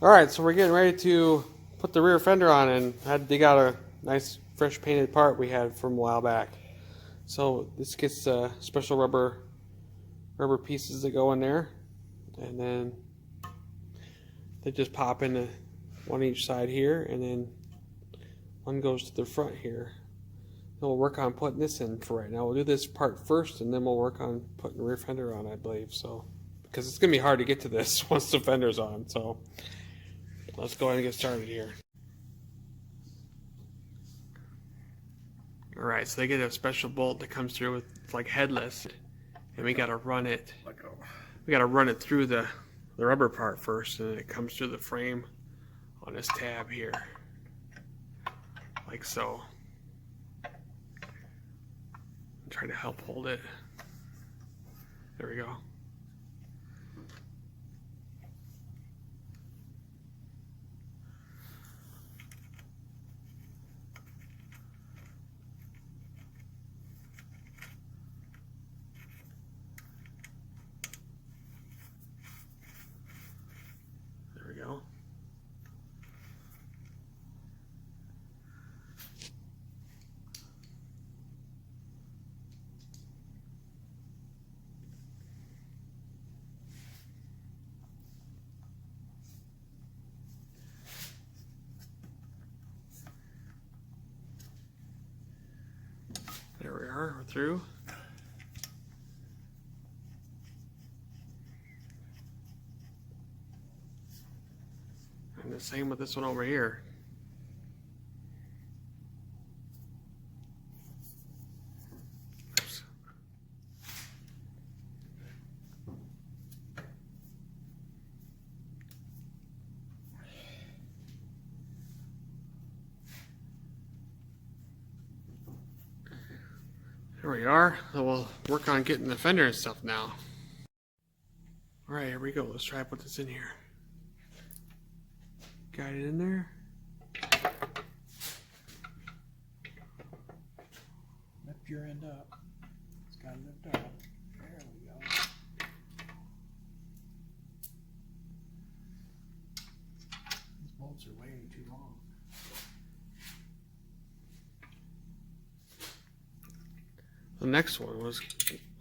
Alright, so we're getting ready to put the rear fender on, and I had to dig out a nice fresh painted part we had from a while back. So this gets special rubber pieces that go in there, and then they just pop into one each side here, and then one goes to the front here. Then we'll work on putting this in for right now. We'll do this part first, and then we'll work on putting the rear fender on, I believe. So, because it's gonna be hard to get to this once the fender's on. So let's go ahead and get started here. Alright, so they get a special bolt that comes through with, it's like headless, and we gotta run it. We gotta run it through the rubber part first, and then it comes through the frame on this tab here, like so. Try to help hold it. There we go. There we go. There we are, we're through. And the same with this one over here. Oops. There we are. So we'll work on getting the fender and stuff now. Alright, here we go. Let's try to put this in here. Got it in there. Lift your end up. It's got to lift up. There we go. These bolts are way too long. The next one was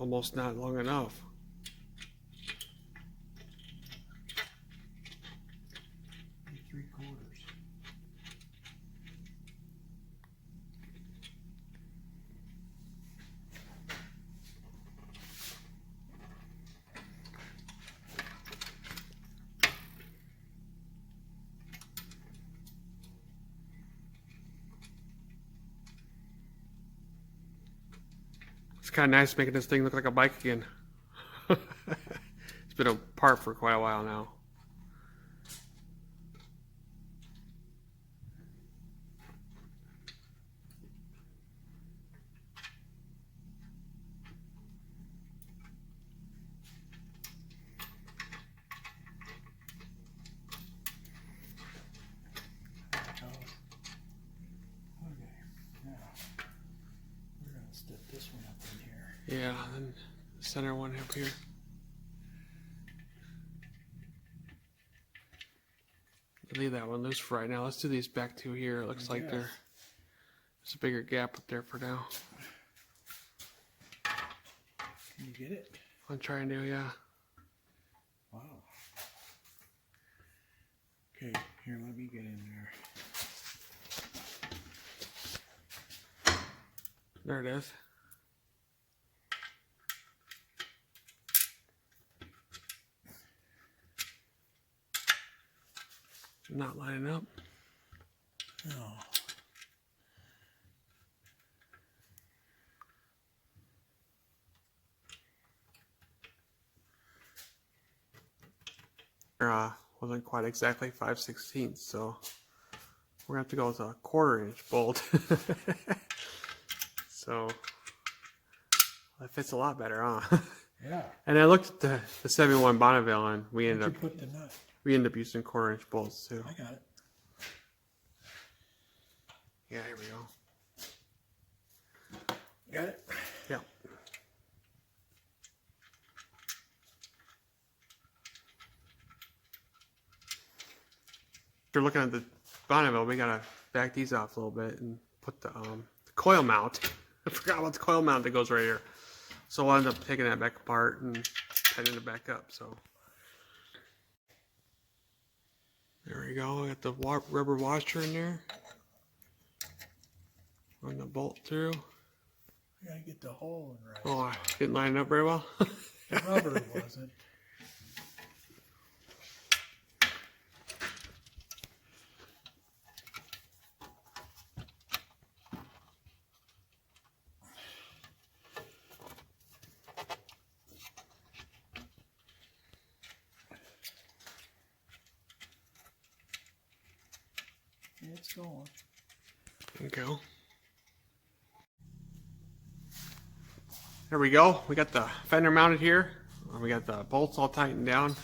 almost not long enough. It's kind of nice making this thing look like a bike again. It's been apart for quite a while now. This one up in here. Yeah, and the center one up here. Leave that one loose for right now. Let's do these back two here. It looks like there's a bigger gap up there for now. Can you get it? I'm trying to, yeah. Wow. Okay, here, let me get in there. There it is. Not lining up. No. Wasn't quite exactly 5/16, so we're gonna have to go with a 1/4 inch bolt. So that fits a lot better, huh? Yeah. And I looked at the 71 Bonneville, and we ended up put the nut? we ended up using 1/4 inch bolts too. I got it. Yeah, here we go. Got it? Yeah. you're looking at the Bonneville, we gotta back these off a little bit and put the coil mount. I forgot about the coil mount that goes right here. So I'll end up taking that back apart and tightening it back up. So there we go. I got the rubber washer in there. Run the bolt through. I gotta get the hole in right. Oh, I didn't line it up very well. The rubber wasn't. It's going. There we go. There we go. We got the fender mounted here. We got the bolts all tightened down.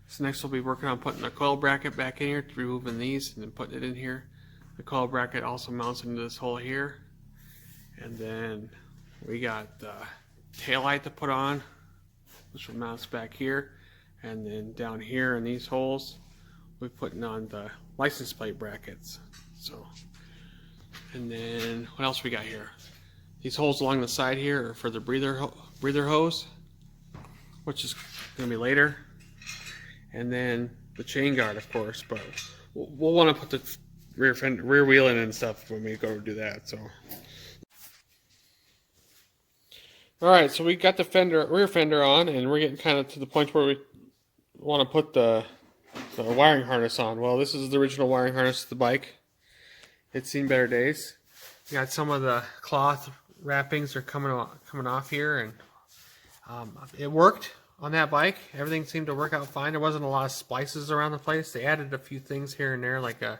So next we'll be working on putting the coil bracket back in here, removing these and then putting it in here. The coil bracket also mounts into this hole here. And then we got the tail light to put on, which will mounts back here. And then down here in these holes, we're putting on the license plate brackets. So, and then what else we got here? These holes along the side here are for the breather hose, which is going to be later. And then the chain guard, of course, but we'll want to put the rear wheel in and stuff when we go do that. So, all right, so we got the rear fender on, and we're getting kind of to the point where we want to put the wiring harness on. Well, this is the original wiring harness of the bike. It's seen better days. We got some of the cloth wrappings are coming off here, and it worked on that bike. Everything seemed to work out fine. There wasn't a lot of splices around the place. They added a few things here and there, like a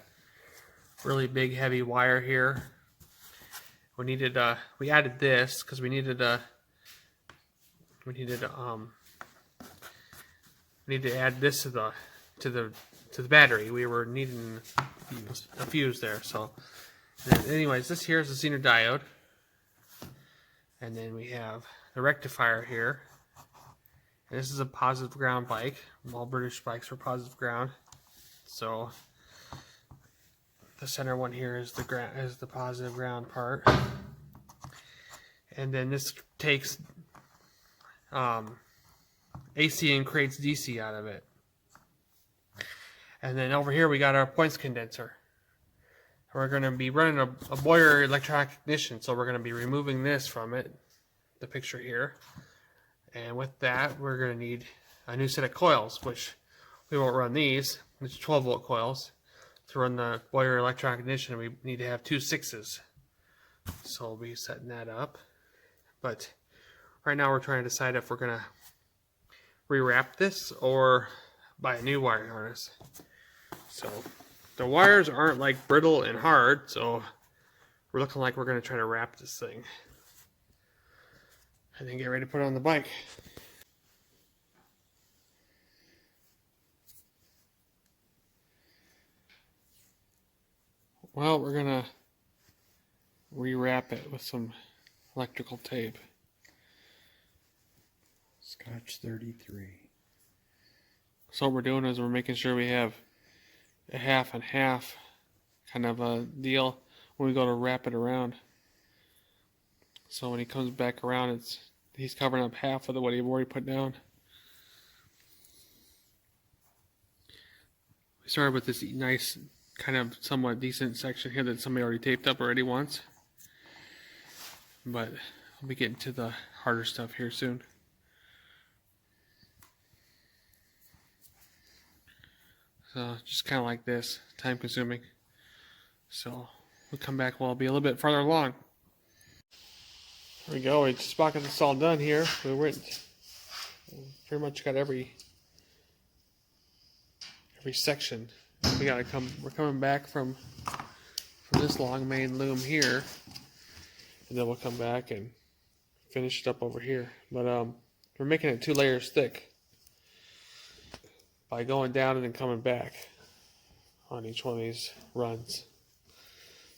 really big heavy wire here. We added this because we needed to add this to the battery. We were needing a fuse there. So, anyways, this here is the Zener diode, and then we have the rectifier here. And this is a positive ground bike. All British bikes are positive ground. So the center one here is the positive ground part, and then this takes AC and creates DC out of it. And then over here we got our points condenser. We're going to be running a Boyer electronic ignition, so we're going to be removing this from it, the picture here. And with that, we're going to need a new set of coils, which we won't run these. It's 12-volt coils. To run the Boyer electronic ignition, we need to have 2 6s. So we'll be setting that up. But right now we're trying to decide if we're going to rewrap this or buy a new wiring harness. So the wires aren't like brittle and hard, so we're looking like we're going to try to wrap this thing and then get ready to put it on the bike. Well, we're going to rewrap it with some electrical tape. Scotch 33. So what we're doing is we're making sure we have a half and half kind of a deal when we go to wrap it around. So when he comes back around, he's covering up half of what he already put down. We started with this nice, kind of somewhat decent section here that somebody already taped up already once. But we'll be getting to the harder stuff here soon. So just kind of like this, time consuming. So we'll come back, we'll be a little bit farther along. There we go, we just about got this all done here. We pretty much got every section. We're coming back from this long main loom here, and then we'll come back and finish it up over here. But we're making it 2 layers thick by going down and then coming back on each one of these runs.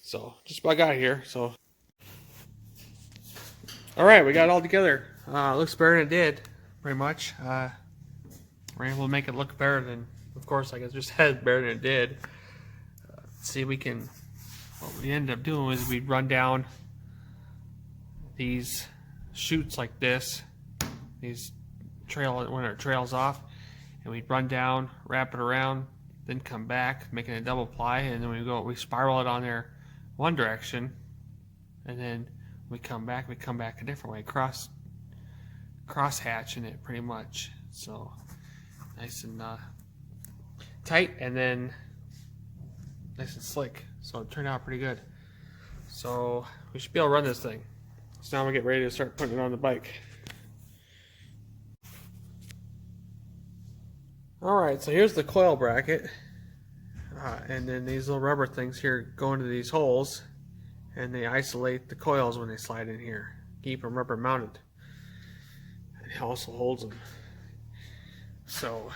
So just about got here. So all right, we got it all together. Looks better than it did, pretty much. We're able to make it look better than, of course, like I just said, better than it did. see, what we ended up doing was we'd run down these chutes like this, these when it trails off, and we'd run down, wrap it around, then come back, making a double ply, and then we spiral it on there one direction, and then we come back a different way, cross hatching it pretty much, so nice and tight, and then nice and slick. So it turned out pretty good. So we should be able to run this thing. So now we get ready to start putting it on the bike. Alright, so here's the coil bracket. And then these little rubber things here go into these holes, and they isolate the coils when they slide in here. Keep them rubber mounted. It also holds them. So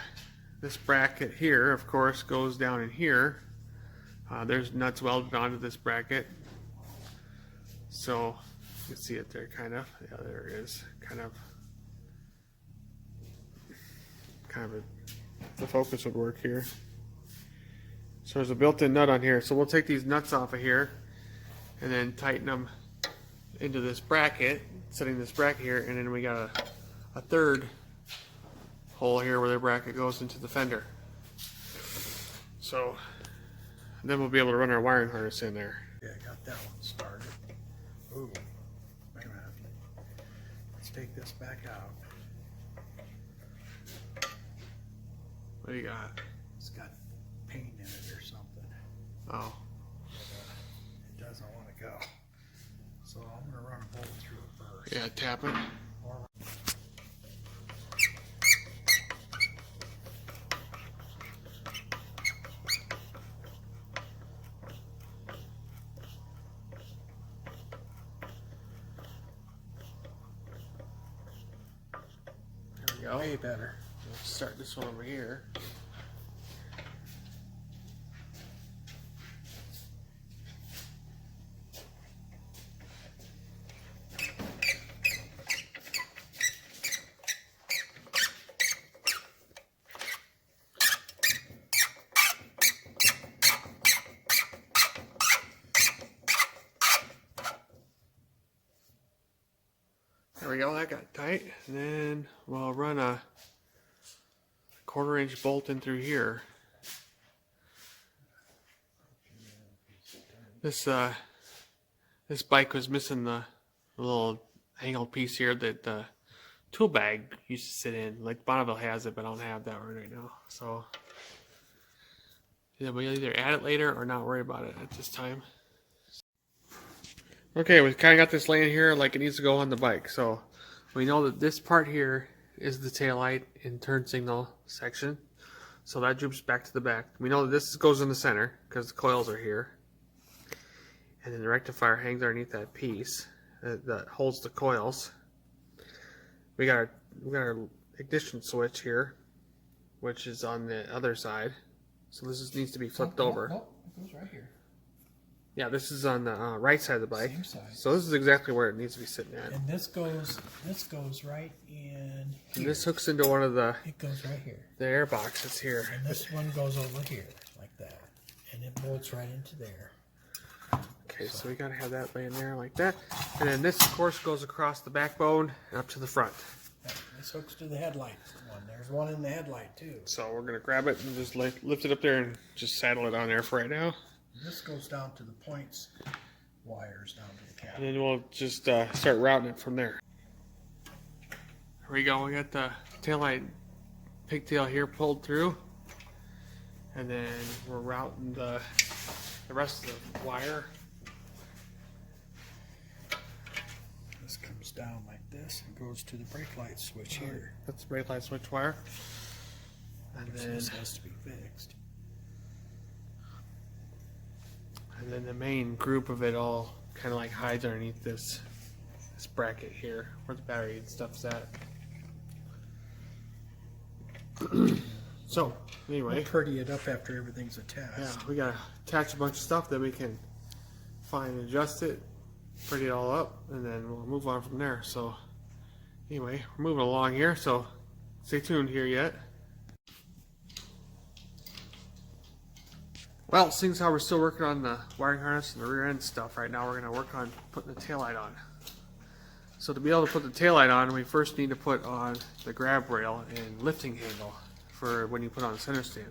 this bracket here, of course, goes down in here. There's nuts welded onto this bracket. So you can see it there, kind of. Yeah, there it is. Kind of the focus would work here. So there's a built-in nut on here. So we'll take these nuts off of here and then tighten them into this bracket, setting this bracket here, and then we got a third hole here where the bracket goes into the fender. So then we'll be able to run our wiring harness in there. Yeah, I got that one started. Ooh, wait a minute. Let's take this back out. What do you got? It's got paint in it or something. Oh. It doesn't want to go. So I'm going to run a bolt through it first. Yeah, tap it. There we go. Way better. Let's start this one over here. There we go, that got tight. And then we'll run a 1/4 inch bolt in through here. This bike was missing the little angled piece here that the tool bag used to sit in. Like Bonneville has it, but I don't have that one right now. So yeah, we'll either add it later or not worry about it at this time. Okay, we kind of got this laying here like it needs to go on the bike. So we know that this part here is the taillight and turn signal section. So that droops back to the back. We know that this goes in the center because the coils are here. And then the rectifier hangs underneath that piece that holds the coils. We got our ignition switch here, which is on the other side. So this needs to be flipped over. Nope, it goes right here. Yeah, this is on the right side of the bike. Same side. So this is exactly where it needs to be sitting at. And this goes right in here. And this hooks into one of the It goes right here. air boxes here. And this one goes over here, like that. And it bolts right into there. Okay, so we gotta have that laying there like that. And then this, of course, goes across the backbone and up to the front. Yeah, this hooks to the headlight one. There's one in the headlight too. So we're gonna grab it and just lift it up there and just saddle it on there for right now. This goes down to the points wires down to the cab. And then we'll just start routing it from there. Here we go. We got the taillight pigtail here pulled through, and then we're routing the rest of the wire. This comes down like this and goes to the brake light switch here. That's the brake light switch wire. And So then this has to be fixed. the main group of it all kind of like hides underneath this bracket here where the battery and stuff's at. So anyway, We'll pretty it up after everything's attached. yeah, we gotta attach a bunch of stuff that we can fine adjust it, pretty it all up, and then we'll move on from there. So anyway, we're moving along here, so stay tuned here yet. Well, seeing as how we're still working on the wiring harness and the rear end stuff, right now we're going to work on putting the taillight on. So to be able to put the taillight on, we first need to put on the grab rail and lifting handle for when you put on the center stand.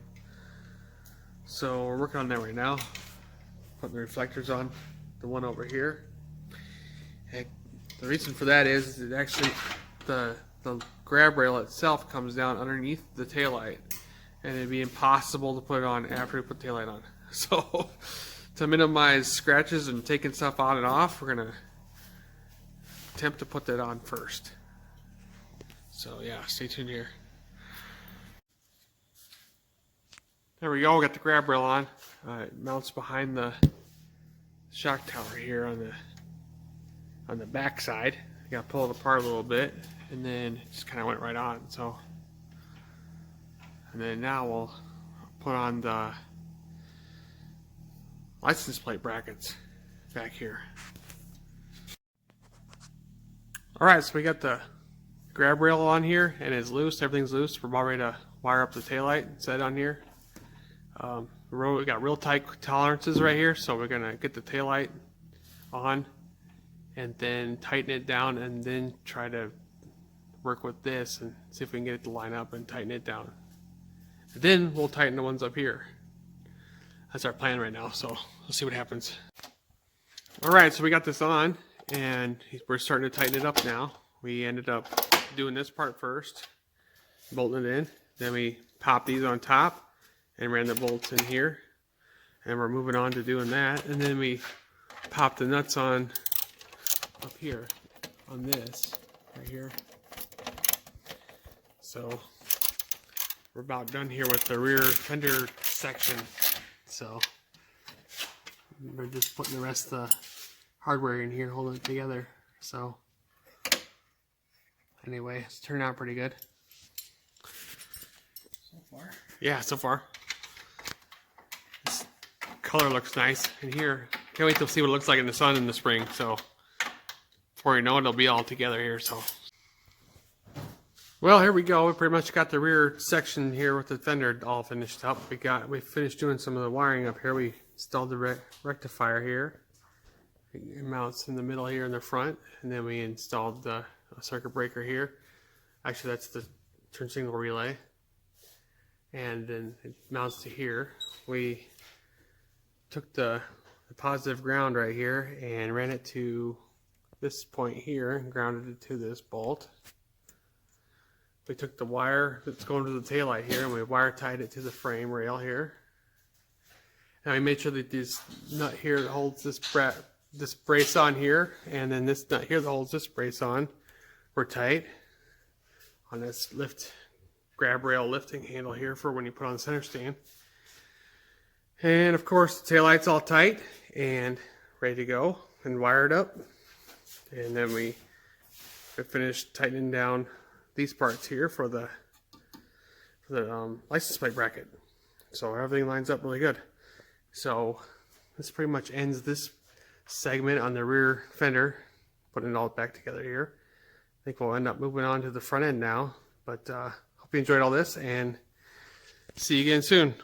So we're working on that right now, putting the reflectors on, the one over here. And the reason for that is that actually the grab rail itself comes down underneath the taillight, and it'd be impossible to put it on after we put the taillight on. So to minimize scratches and taking stuff on and off, we're gonna attempt to put that on first. So yeah, stay tuned here. There we go, we got the grab rail on. It mounts behind the shock tower here on the back side. I gotta pull it apart a little bit, and then it just kind of went right on. So, and then now we'll put on the license plate brackets back here. Alright, so we got the grab rail on here, and it's loose, everything's loose. We're about ready to wire up the taillight and set it on here. We got real tight tolerances right here, so we're gonna get the taillight on and then tighten it down, and then try to work with this and see if we can get it to line up and tighten it down. And then we'll tighten the ones up here. That's our plan right now, so we'll see what happens. Alright, so we got this on, and we're starting to tighten it up now. We ended up doing this part first, bolting it in. Then we popped these on top and ran the bolts in here. And we're moving on to doing that. And then we popped the nuts on up here on this right here. So we're about done here with the rear fender section. So we're just putting the rest of the hardware in here, holding it together. So anyway, it's turned out pretty good. So far? Yeah, so far. This color looks nice in here. Can't wait to see what it looks like in the sun in the spring. So before you know it, it'll be all together here. So, well, here we go. We pretty much got the rear section here with the fender all finished up. We finished doing some of the wiring up here. We installed the rectifier here. It mounts in the middle here in the front, and then we installed the circuit breaker here. Actually, that's the turn signal relay, and then it mounts to here. We took the positive ground right here and ran it to this point here and grounded it to this bolt. We took the wire that's going to the taillight here, and we wire tied it to the frame rail here. Now we made sure that this nut here that holds this brace on here, and then this nut here that holds this brace on, were tight on this grab rail lifting handle here for when you put on the center stand. And of course the taillight's all tight and ready to go and wired up. And then we finished tightening down these parts here for the license plate bracket. So everything lines up really good. So this pretty much ends this segment on the rear fender, putting it all back together here. I think we'll end up moving on to the front end now, but hope you enjoyed all this, and see you again soon.